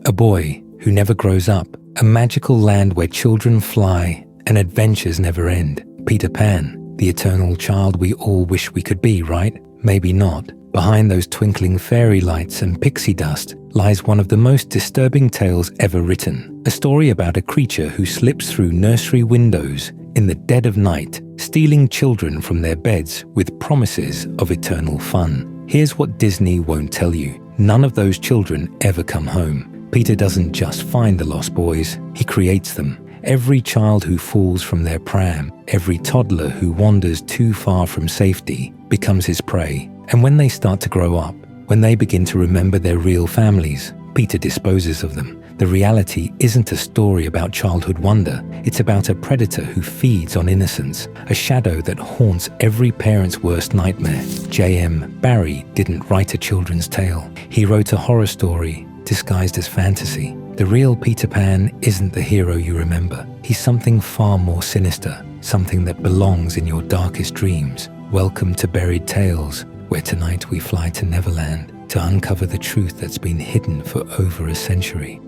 A boy who never grows up, a magical land where children fly and adventures never end. Peter Pan, the eternal child we all wish we could be, right? Maybe not. Behind those twinkling fairy lights and pixie dust lies one of the most disturbing tales ever written. A story about a creature who slips through nursery windows in the dead of night, stealing children from their beds with promises of eternal fun. Here's what Disney won't tell you. None of those children ever come home. Peter doesn't just find the lost boys, he creates them. Every child who falls from their pram, every toddler who wanders too far from safety becomes his prey. And when they start to grow up, when they begin to remember their real families, Peter disposes of them. The reality isn't a story about childhood wonder. It's about a predator who feeds on innocence, a shadow that haunts every parent's worst nightmare. J.M. Barrie didn't write a children's tale. He wrote a horror story disguised as fantasy. The real Peter Pan isn't the hero you remember. He's something far more sinister, something that belongs in your darkest dreams. Welcome to Buried Tales, where tonight we fly to Neverland to uncover the truth that's been hidden for over a century.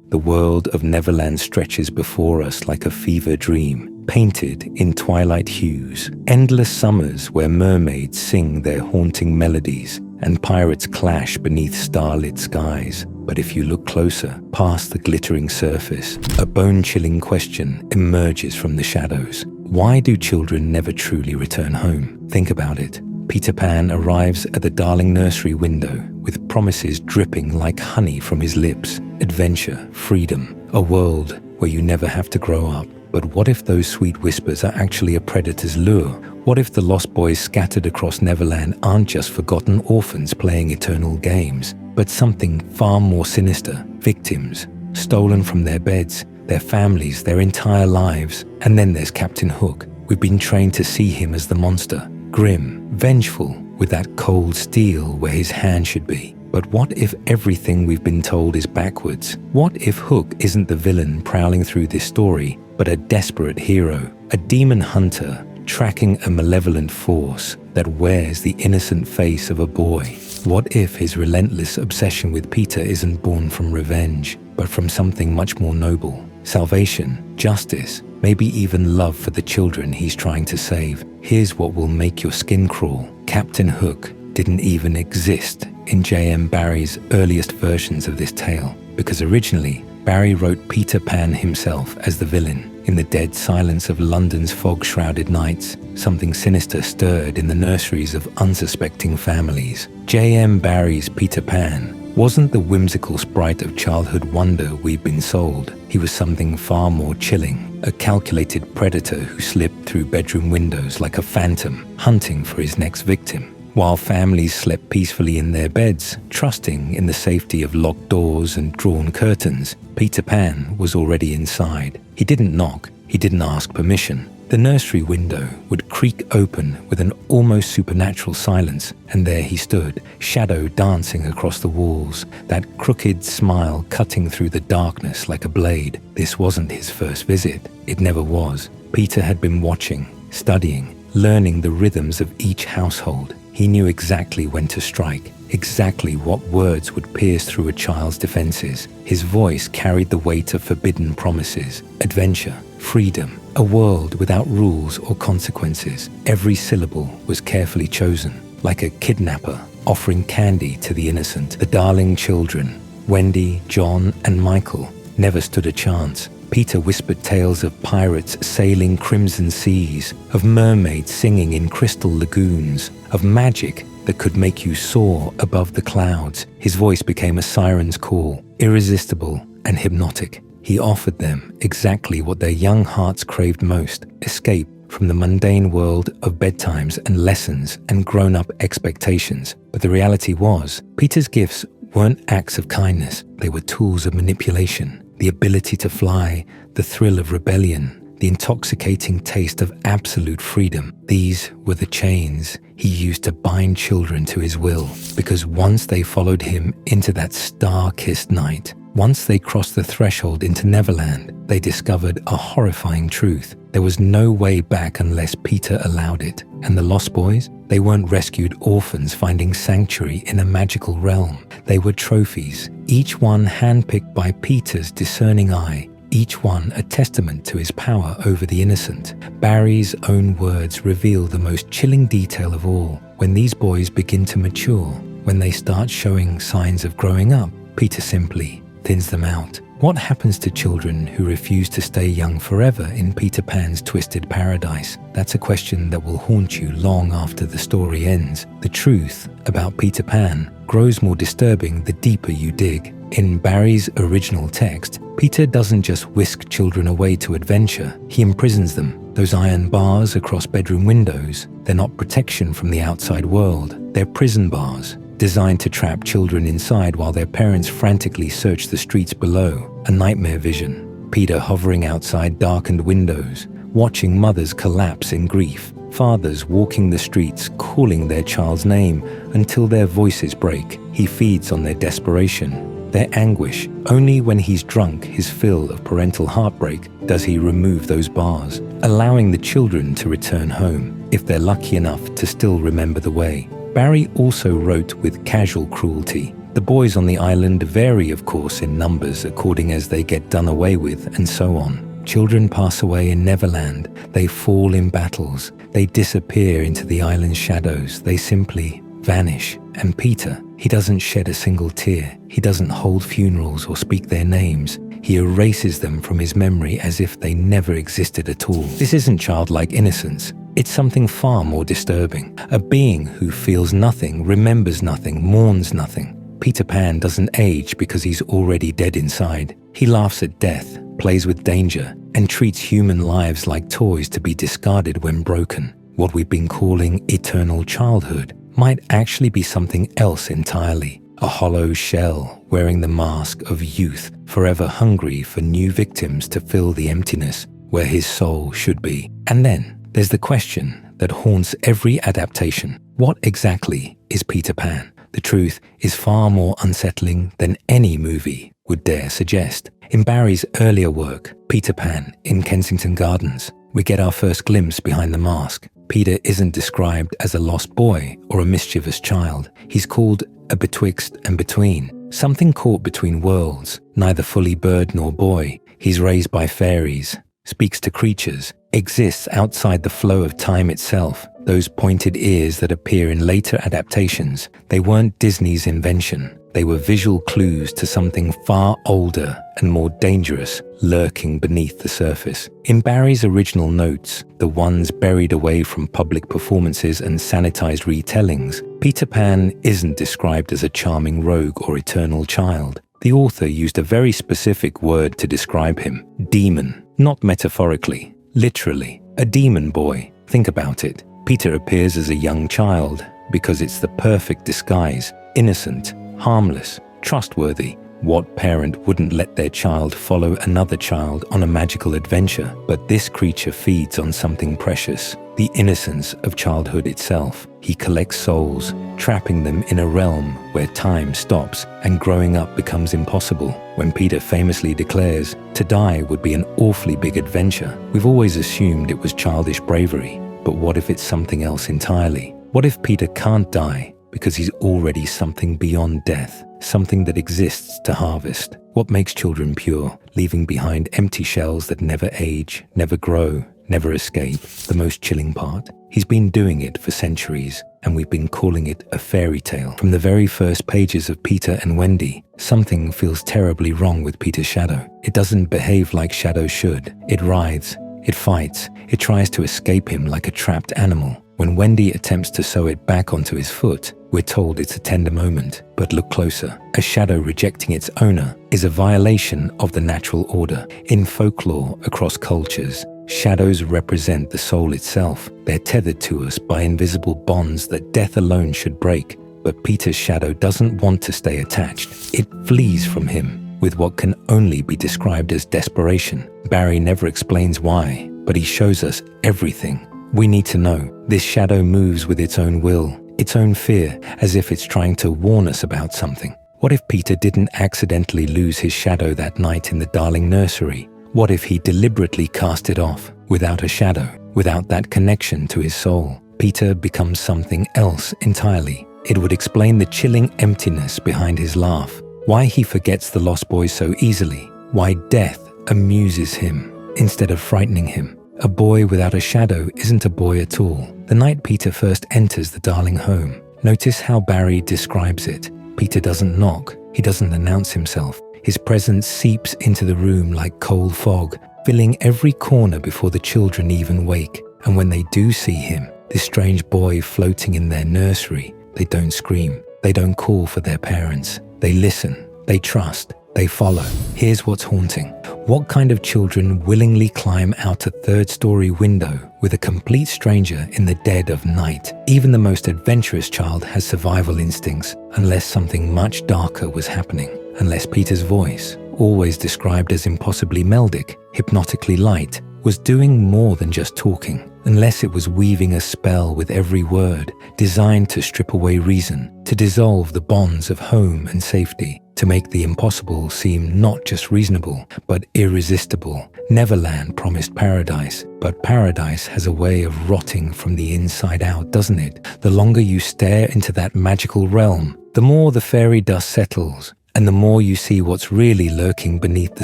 The world of Neverland stretches before us like a fever dream, painted in twilight hues. Endless summers where mermaids sing their haunting melodies and pirates clash beneath starlit skies. But if you look closer, past the glittering surface, a bone-chilling question emerges from the shadows. Why do children never truly return home? Think about it. Peter Pan arrives at the darling nursery window with promises dripping like honey from his lips. Adventure, freedom, a world where you never have to grow up. But what if those sweet whispers are actually a predator's lure? What if the lost boys scattered across Neverland aren't just forgotten orphans playing eternal games, but something far more sinister? Victims, stolen from their beds, their families, their entire lives. And then there's Captain Hook. We've been trained to see him as the monster, grim, vengeful, with that cold steel where his hand should be. But what if everything we've been told is backwards? What if Hook isn't the villain prowling through this story, but a desperate hero, a demon hunter tracking a malevolent force that wears the innocent face of a boy? What if his relentless obsession with Peter isn't born from revenge, but from something much more noble? Salvation, justice, maybe even love for the children he's trying to save. Here's what will make your skin crawl. Captain Hook didn't even exist in J.M. Barrie's earliest versions of this tale, because originally Barrie wrote Peter Pan himself as the villain. In the dead silence of London's fog-shrouded nights, something sinister stirred in the nurseries of unsuspecting families. J.M. Barrie's Peter Pan wasn't the whimsical sprite of childhood wonder we've been sold. He was something far more chilling, a calculated predator who slipped through bedroom windows like a phantom, hunting for his next victim. While families slept peacefully in their beds, trusting in the safety of locked doors and drawn curtains, Peter Pan was already inside. He didn't knock, he didn't ask permission. The nursery window would creak open with an almost supernatural silence, and there he stood, shadow dancing across the walls, that crooked smile cutting through the darkness like a blade. This wasn't his first visit. It never was. Peter had been watching, studying, learning the rhythms of each household. He knew exactly when to strike, exactly what words would pierce through a child's defenses. His voice carried the weight of forbidden promises, adventure, freedom, a world without rules or consequences. Every syllable was carefully chosen, like a kidnapper offering candy to the innocent. The darling children, Wendy, John, and Michael, never stood a chance. Peter whispered tales of pirates sailing crimson seas, of mermaids singing in crystal lagoons, of magic that could make you soar above the clouds. His voice became a siren's call, irresistible and hypnotic. He offered them exactly what their young hearts craved most: escape from the mundane world of bedtimes and lessons and grown-up expectations. But the reality was, Peter's gifts weren't acts of kindness. They were tools of manipulation. The ability to fly, the thrill of rebellion, the intoxicating taste of absolute freedom. These were the chains he used to bind children to his will. Because once they followed him into that star-kissed night, once they crossed the threshold into Neverland, they discovered a horrifying truth. There was no way back unless Peter allowed it. And the Lost Boys? They weren't rescued orphans finding sanctuary in a magical realm. They were trophies, each one handpicked by Peter's discerning eye, each one a testament to his power over the innocent. Barrie's own words reveal the most chilling detail of all. When these boys begin to mature, when they start showing signs of growing up, Peter simply thins them out. What happens to children who refuse to stay young forever in Peter Pan's twisted paradise? That's a question that will haunt you long after the story ends. The truth about Peter Pan grows more disturbing the deeper you dig. In Barrie's original text, Peter doesn't just whisk children away to adventure, he imprisons them. Those iron bars across bedroom windows, they're not protection from the outside world, they're prison bars, designed to trap children inside while their parents frantically search the streets below. A nightmare vision. Peter hovering outside darkened windows, watching mothers collapse in grief, fathers walking the streets calling their child's name until their voices break. He feeds on their desperation, their anguish. Only when he's drunk his fill of parental heartbreak does he remove those bars, allowing the children to return home, if they're lucky enough to still remember the way. Barrie also wrote with casual cruelty. The boys on the island vary, of course, in numbers according as they get done away with, and so on. Children pass away in Neverland. They fall in battles. They disappear into the island's shadows. They simply vanish. And Peter, he doesn't shed a single tear. He doesn't hold funerals or speak their names. He erases them from his memory as if they never existed at all. This isn't childlike innocence. It's something far more disturbing. A being who feels nothing, remembers nothing, mourns nothing. Peter Pan doesn't age because he's already dead inside. He laughs at death, plays with danger, and treats human lives like toys to be discarded when broken. What we've been calling eternal childhood might actually be something else entirely. A hollow shell wearing the mask of youth, forever hungry for new victims to fill the emptiness where his soul should be. And then there's the question that haunts every adaptation. What exactly is Peter Pan? The truth is far more unsettling than any movie would dare suggest. In Barrie's earlier work, Peter Pan in Kensington Gardens, we get our first glimpse behind the mask. Peter isn't described as a lost boy or a mischievous child. He's called a betwixt and between, something caught between worlds, neither fully bird nor boy. He's raised by fairies, speaks to creatures, exists outside the flow of time itself. Those pointed ears that appear in later adaptations, they weren't Disney's invention. They were visual clues to something far older and more dangerous lurking beneath the surface. In Barrie's original notes, the ones buried away from public performances and sanitized retellings, Peter Pan isn't described as a charming rogue or eternal child. The author used a very specific word to describe him: demon. Not metaphorically, literally. A demon boy. Think about it. Peter appears as a young child because it's the perfect disguise. Innocent, harmless, trustworthy. What parent wouldn't let their child follow another child on a magical adventure? But this creature feeds on something precious, the innocence of childhood itself. He collects souls, trapping them in a realm where time stops and growing up becomes impossible. When Peter famously declares, "To die would be an awfully big adventure," we've always assumed it was childish bravery. But what if it's something else entirely? What if Peter can't die because he's already something beyond death, something that exists to harvest? What makes children pure, leaving behind empty shells that never age, never grow, never escape? The most chilling part? He's been doing it for centuries, and we've been calling it a fairy tale. From the very first pages of Peter and Wendy, something feels terribly wrong with Peter's shadow. It doesn't behave like shadows should. It writhes, it fights, it tries to escape him like a trapped animal. When Wendy attempts to sew it back onto his foot, we're told it's a tender moment. But look closer. A shadow rejecting its owner is a violation of the natural order. In folklore across cultures, shadows represent the soul itself. They're tethered to us by invisible bonds that death alone should break. But Peter's shadow doesn't want to stay attached. It flees from him with what can only be described as desperation. Barrie never explains why, but he shows us everything we need to know. This shadow moves with its own will, its own fear, as if it's trying to warn us about something. What if Peter didn't accidentally lose his shadow that night in the Darling nursery? What if he deliberately cast it off Without a shadow, without that connection to his soul, Peter becomes something else entirely. It would explain the chilling emptiness behind his laugh, why he forgets the lost boy so easily, why death amuses him instead of frightening him. A boy without a shadow isn't a boy at all. The night Peter first enters the darling home, notice how Barrie describes it. Peter doesn't knock, he doesn't announce himself. His presence seeps into the room like cold fog, filling every corner before the children even wake. And when they do see him, this strange boy floating in their nursery, they don't scream, they don't call for their parents. They listen, they trust, they follow. Here's what's haunting. What kind of children willingly climb out a third-story window with a complete stranger in the dead of night? Even the most adventurous child has survival instincts, unless something much darker was happening. Unless Peter's voice, always described as impossibly melodic, hypnotically light, was doing more than just talking. Unless it was weaving a spell with every word, designed to strip away reason, to dissolve the bonds of home and safety, to make the impossible seem not just reasonable, but irresistible. Neverland promised paradise, but paradise has a way of rotting from the inside out, doesn't it? The longer you stare into that magical realm, the more the fairy dust settles, and the more you see what's really lurking beneath the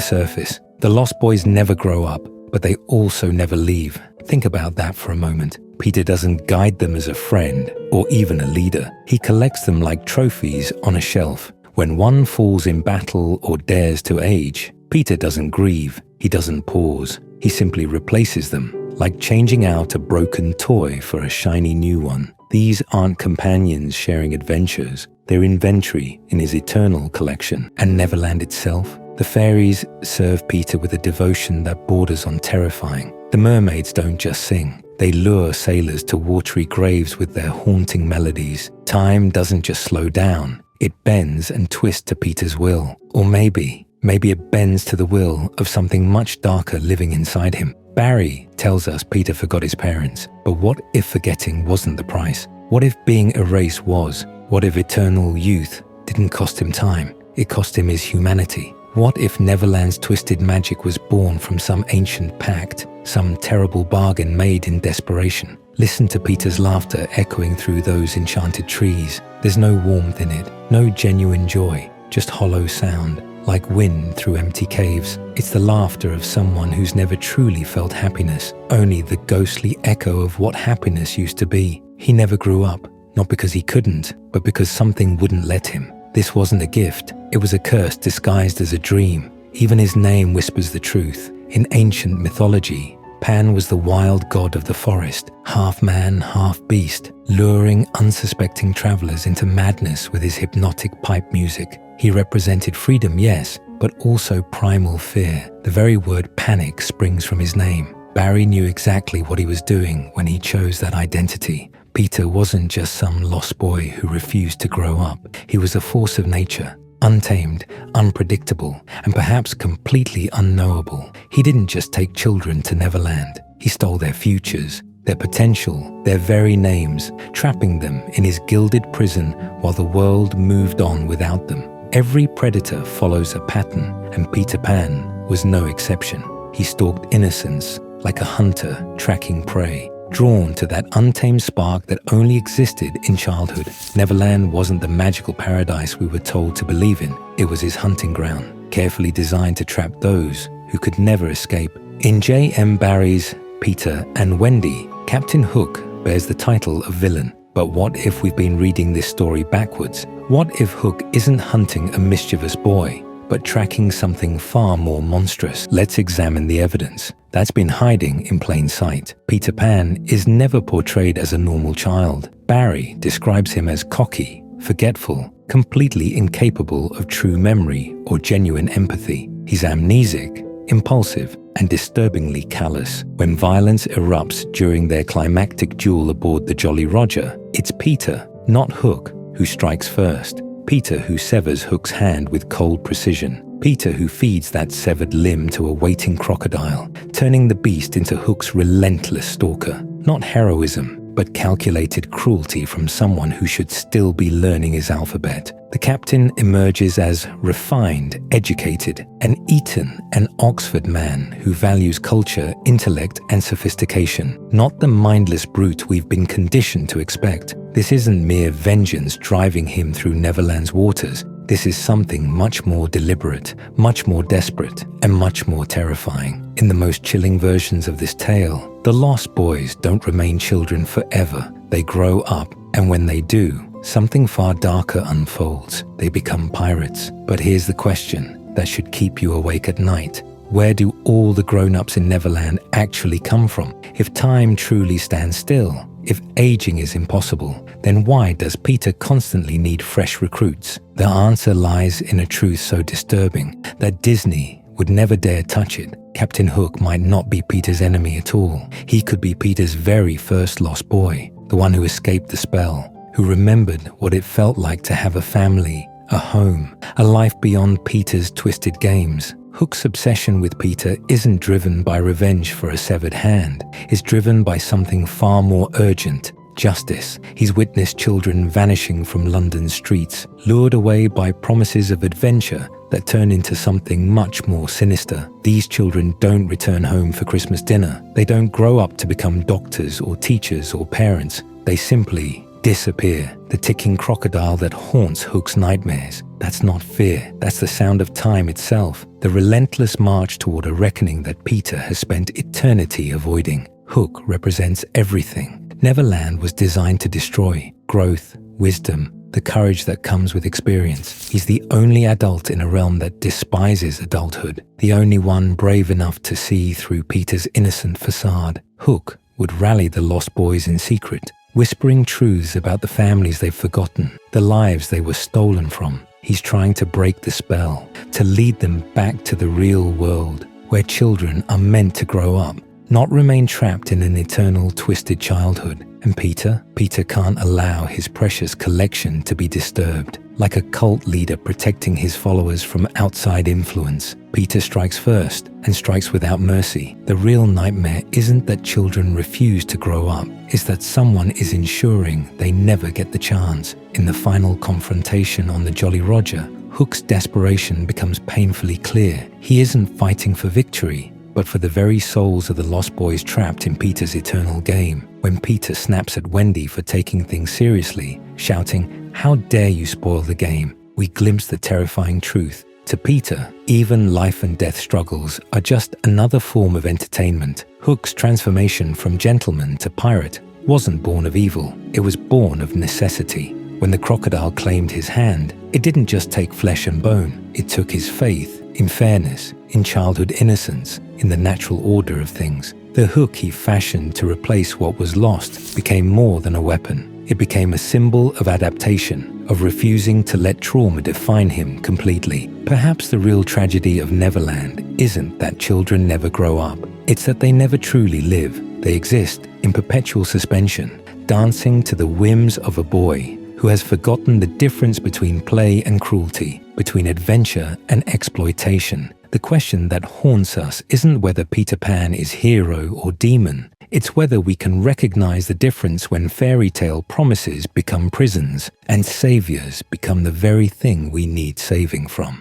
surface. The Lost Boys never grow up, but they also never leave. Think about that for a moment. Peter doesn't guide them as a friend or even a leader. He collects them like trophies on a shelf. When one falls in battle or dares to age, Peter doesn't grieve. He doesn't pause. He simply replaces them, like changing out a broken toy for a shiny new one. These aren't companions sharing adventures. They're inventory in his eternal collection. And Neverland itself? The fairies serve Peter with a devotion that borders on terrifying. The mermaids don't just sing. They lure sailors to watery graves with their haunting melodies. Time doesn't just slow down. It bends and twists to Peter's will. Or maybe it bends to the will of something much darker living inside him. Barrie tells us Peter forgot his parents. But what if forgetting wasn't the price? What if being erased was? What if eternal youth didn't cost him time? It cost him his humanity. What if Neverland's twisted magic was born from some ancient pact, some terrible bargain made in desperation? Listen to Peter's laughter echoing through those enchanted trees. There's no warmth in it, no genuine joy, just hollow sound, like wind through empty caves. It's the laughter of someone who's never truly felt happiness, only the ghostly echo of what happiness used to be. He never grew up, not because he couldn't, but because something wouldn't let him. This wasn't a gift, it was a curse disguised as a dream. Even his name whispers the truth. In ancient mythology, Pan was the wild god of the forest, half man, half beast, luring unsuspecting travelers into madness with his hypnotic pipe music. He represented freedom, yes, but also primal fear. The very word panic springs from his name. Barrie knew exactly what he was doing when he chose that identity. Peter wasn't just some lost boy who refused to grow up. He was a force of nature, untamed, unpredictable, and perhaps completely unknowable. He didn't just take children to Neverland. He stole their futures, their potential, their very names, trapping them in his gilded prison while the world moved on without them. Every predator follows a pattern, and Peter Pan was no exception. He stalked innocence like a hunter tracking prey, drawn to that untamed spark that only existed in childhood. Neverland wasn't the magical paradise we were told to believe in. It was his hunting ground, carefully designed to trap those who could never escape. In J.M. Barrie's Peter and Wendy, Captain Hook bears the title of villain. But what if we've been reading this story backwards? What if Hook isn't hunting a mischievous boy, but tracking something far more monstrous? Let's examine the evidence that's been hiding in plain sight. Peter Pan is never portrayed as a normal child. Barrie describes him as cocky, forgetful, completely incapable of true memory or genuine empathy. He's amnesic, impulsive, and disturbingly callous. When violence erupts during their climactic duel aboard the Jolly Roger, it's Peter, not Hook, who strikes first. Peter who severs Hook's hand with cold precision. Peter who feeds that severed limb to a waiting crocodile, turning the beast into Hook's relentless stalker. Not heroism, but calculated cruelty from someone who should still be learning his alphabet. The captain emerges as refined, educated, an Eton and Oxford man who values culture, intellect, and sophistication, not the mindless brute we've been conditioned to expect. This isn't mere vengeance driving him through Neverland's waters. This is something much more deliberate, much more desperate, and much more terrifying. In the most chilling versions of this tale, the lost boys don't remain children forever. They grow up, and when they do, something far darker unfolds. They become pirates. But here's the question that should keep you awake at night. Where do all the grown-ups in Neverland actually come from? If time truly stands still, if aging is impossible, then why does Peter constantly need fresh recruits? The answer lies in a truth so disturbing that Disney would never dare touch it. Captain Hook might not be Peter's enemy at all. He could be Peter's very first lost boy, the one who escaped the spell, who remembered what it felt like to have a family, a home, a life beyond Peter's twisted games. Hook's obsession with Peter isn't driven by revenge for a severed hand. It's driven by something far more urgent: justice. He's witnessed children vanishing from London's streets, lured away by promises of adventure that turn into something much more sinister. These children don't return home for Christmas dinner. They don't grow up to become doctors or teachers or parents. They simply disappear. The ticking crocodile that haunts Hook's nightmares. That's not fear. That's the sound of time itself. The relentless march toward a reckoning that Peter has spent eternity avoiding. Hook represents everything Neverland was designed to destroy: growth, wisdom, the courage that comes with experience. He's the only adult in a realm that despises adulthood, the only one brave enough to see through Peter's innocent facade. Hook would rally the lost boys in secret, whispering truths about the families they've forgotten, the lives they were stolen from. He's trying to break the spell, to lead them back to the real world, where children are meant to grow up, not remain trapped in an eternal twisted childhood. And Peter can't allow his precious collection to be disturbed. Like a cult leader protecting his followers from outside influence, Peter strikes first and strikes without mercy. The real nightmare isn't that children refuse to grow up, it's that someone is ensuring they never get the chance. In the final confrontation on the Jolly Roger, Hook's desperation becomes painfully clear. He isn't fighting for victory, but for the very souls of the lost boys trapped in Peter's eternal game. When Peter snaps at Wendy for taking things seriously, shouting, "How dare you spoil the game?" we glimpse the terrifying truth. To Peter, even life and death struggles are just another form of entertainment. Hook's transformation from gentleman to pirate wasn't born of evil, it was born of necessity. When the crocodile claimed his hand, it didn't just take flesh and bone, it took his faith in fairness, in childhood innocence, in the natural order of things. The hook he fashioned to replace what was lost became more than a weapon. It became a symbol of adaptation, of refusing to let trauma define him completely. Perhaps the real tragedy of Neverland isn't that children never grow up. It's that they never truly live. They exist in perpetual suspension, dancing to the whims of a boy who has forgotten the difference between play and cruelty, between adventure and exploitation. The question that haunts us isn't whether Peter Pan is hero or demon. It's whether we can recognize the difference when fairy tale promises become prisons and saviors become the very thing we need saving from.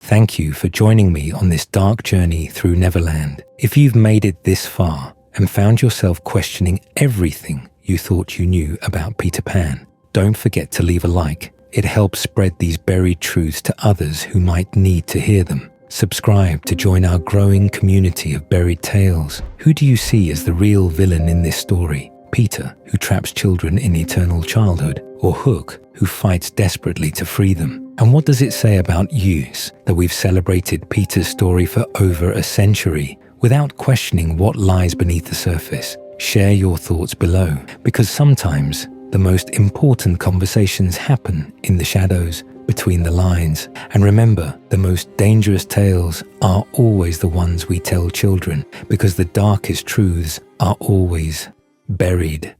Thank you for joining me on this dark journey through Neverland. If you've made it this far and found yourself questioning everything you thought you knew about Peter Pan, don't forget to leave a like. It helps spread these buried truths to others who might need to hear them. Subscribe to join our growing community of buried tales. Who do you see as the real villain in this story? Peter, who traps children in eternal childhood, or Hook, who fights desperately to free them? And what does it say about use that we've celebrated Peter's story for over a century without questioning what lies beneath the surface? Share your thoughts below, because sometimes the most important conversations happen in the shadows, between the lines. And remember, the most dangerous tales are always the ones we tell children, because the darkest truths are always buried.